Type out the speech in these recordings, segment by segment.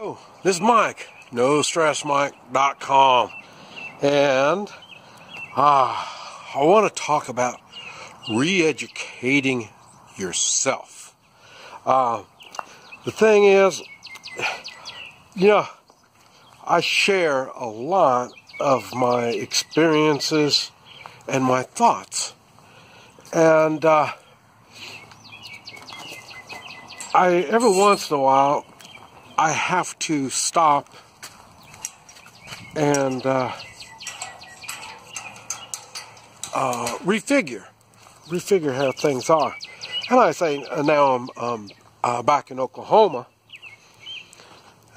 Oh, this is Mike, NoStressMike.com, and I want to talk about re-educating yourself. The thing is, I share a lot of my experiences and my thoughts, and every once in a while I have to stop and refigure how things are. And I say now I'm back in Oklahoma,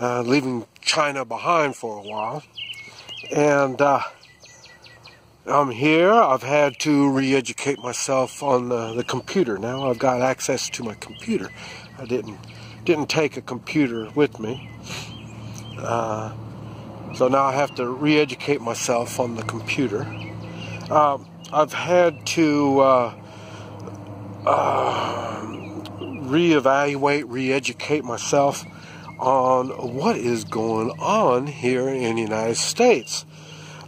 leaving China behind for a while, and I'm here. I've had to re-educate myself on the computer. Now I've got access to my computer. I didn't take a computer with me, so now I have to re-educate myself on the computer. I've had to reevaluate, re-educate myself on what is going on here in the United States.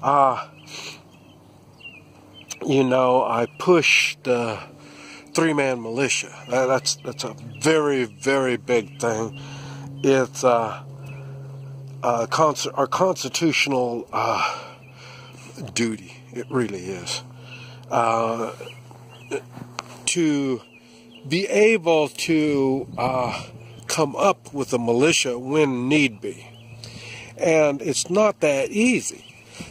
I pushed the three-man militia. That's a very, very big thing. It's our constitutional duty. It really is to be able to come up with a militia when need be, and it's not that easy.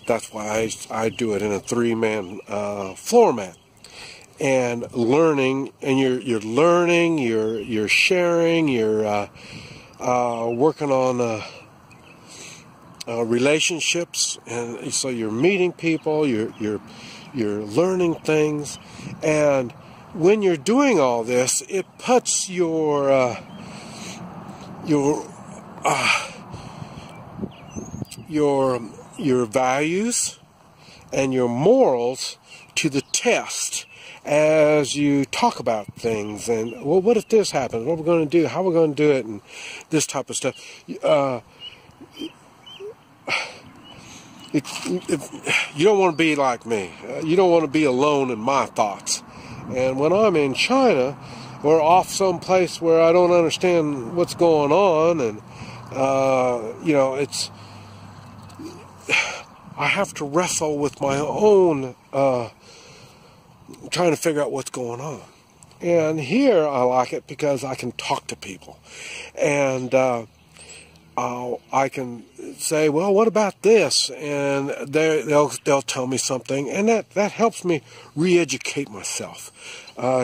That's why I do it in a three-man floor mat. And learning, and you're learning, you're sharing, you're working on relationships, and so you're meeting people, you're learning things, and when you're doing all this, it puts your values and your morals to the test as you talk about things. And, well, what if this happens? What are we going to do? How are we going to do it? And this type of stuff. You don't want to be like me. You don't want to be alone in my thoughts. And when I'm in China or off someplace where I don't understand what's going on, and I have to wrestle with my own trying to figure out what's going on. And here I like it because I can talk to people, and I can say, well, what about this? And they'll tell me something, and that helps me re-educate myself,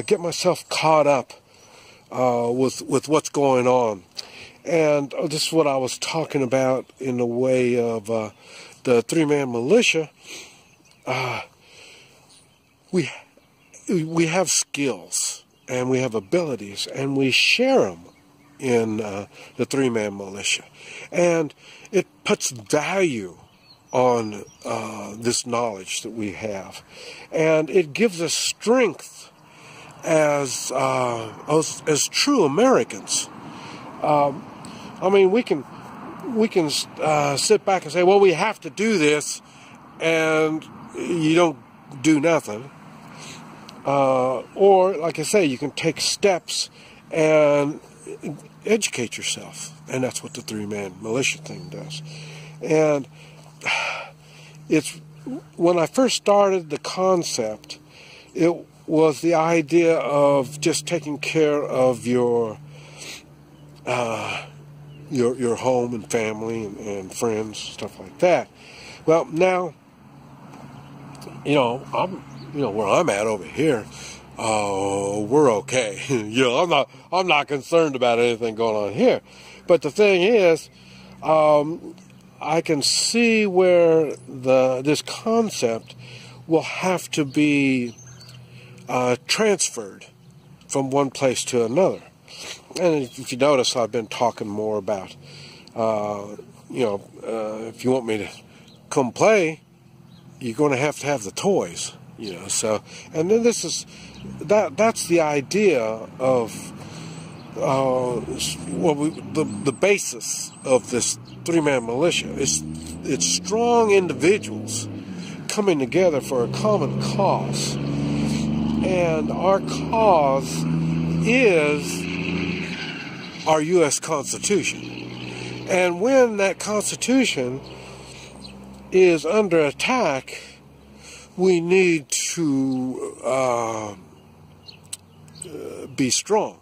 get myself caught up with what's going on. And this is what I was talking about in the way of the three-man militia. We have skills and we have abilities, and we share them in the three-man militia, and it puts value on this knowledge that we have, and it gives us strength as true Americans. We can sit back and say, well, we have to do this, and you don't do nothing. Or, like I say, you can take steps and educate yourself. And that's what the three-man militia thing does. And when I first started the concept, it was the idea of just taking care of your home and family and friends, stuff like that. Well, now, where I'm at over here, we're okay. I'm not concerned about anything going on here. But the thing is, I can see where this concept will have to be transferred from one place to another. And if you notice, I've been talking more about, if you want me to come play, you're going to have the toys. So, and then that's the idea of the basis of this three-man militia is it's strong individuals coming together for a common cause, and our cause is our U.S. Constitution. And when that Constitution is under attack, we need to be strong.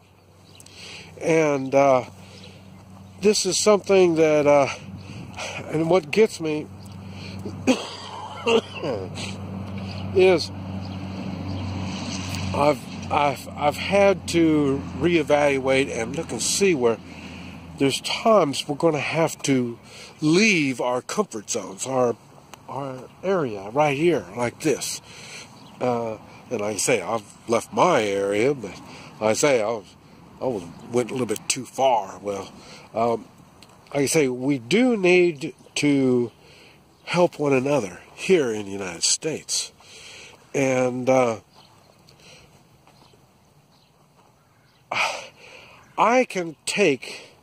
And this is something that, and what gets me is I've had to reevaluate and look and see where there's times we're going to have to leave our comfort zones, our area right here, like this. And like I say, I've left my area, but like I say, I went a little bit too far. Well, like I say, we do need to help one another here in the United States. And I can take,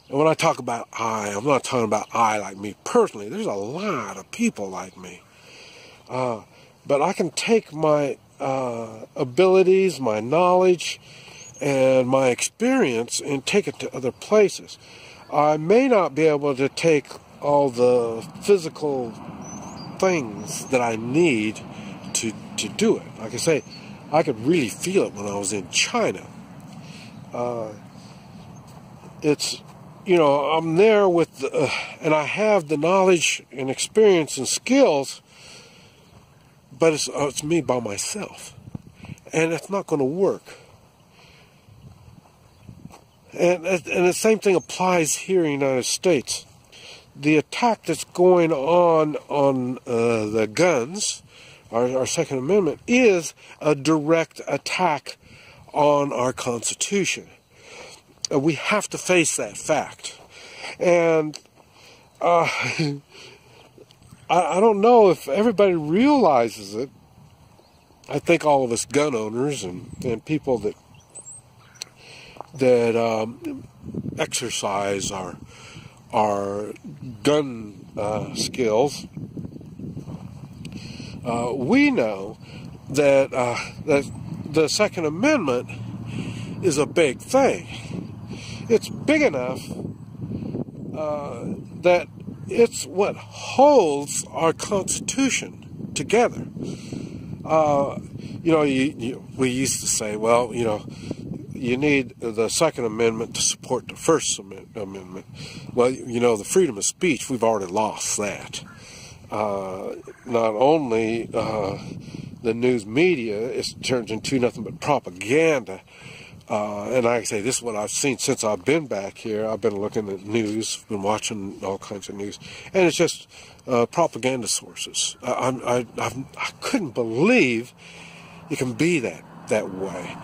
and when I talk about I'm not talking about I like me personally. There's a lot of people like me. But I can take my abilities, my knowledge, and my experience and take it to other places. I may not be able to take all the physical things that I need to do it. Like I say, I could really feel it when I was in China. It's, you know, I'm there with, and I have the knowledge and experience and skills, but it's me by myself. And it's not going to work. And the same thing applies here in the United States. The attack that's going on the guns, our Second Amendment, is a direct attack on our Constitution. We have to face that fact. And I don't know if everybody realizes it. I think all of us gun owners and people that exercise our gun skills, we know that that the Second Amendment is a big thing. It's big enough that it's what holds our Constitution together. You know, we used to say, well, you know, you need the Second Amendment to support the First Amendment. Well, you know, the freedom of speech, we've already lost that. Not only the news media, it turns into nothing but propaganda. And like I say, this is what I've seen since I've been back here. I've been looking at news, been watching all kinds of news, and it's just propaganda sources. I couldn't believe it can be that way.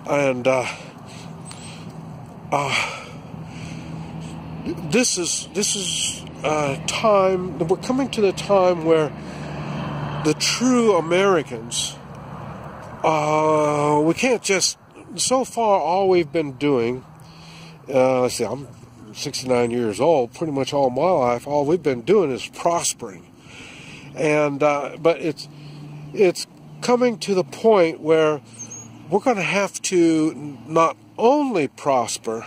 And this is time. We're coming to the time where the true Americans, we can't just. So far, all we've been doing. Let's see, I'm 69 years old. Pretty much all my life, all we've been doing is prospering. And but it's coming to the point where we're going to have to not only prosper,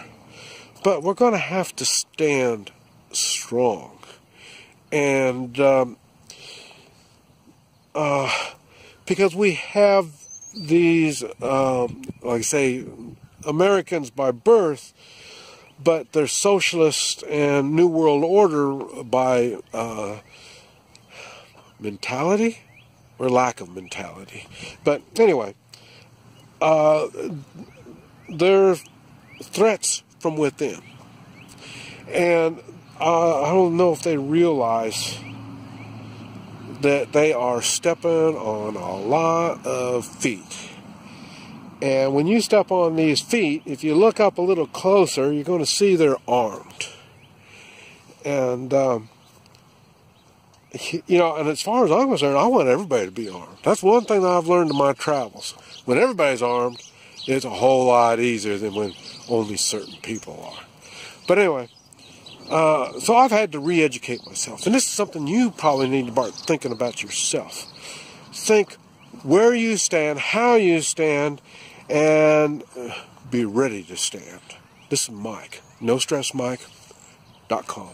but we're going to have to stand strong. And because we have these, like I say, Americans by birth, but they're socialist and New World Order by mentality or lack of mentality. But anyway, they're threats from within. And I don't know if they realize that they are stepping on a lot of feet. And when you step on these feet, if you look up a little closer, you're going to see they're armed. And, you know, and as far as I'm concerned, I want everybody to be armed. That's one thing that I've learned in my travels. When everybody's armed, It's a whole lot easier than when only certain people are. But anyway, so I've had to re-educate myself. And this is something you probably need to start thinking about yourself. Think where you stand, how you stand, and be ready to stand. This is Mike, NoStressMike.com.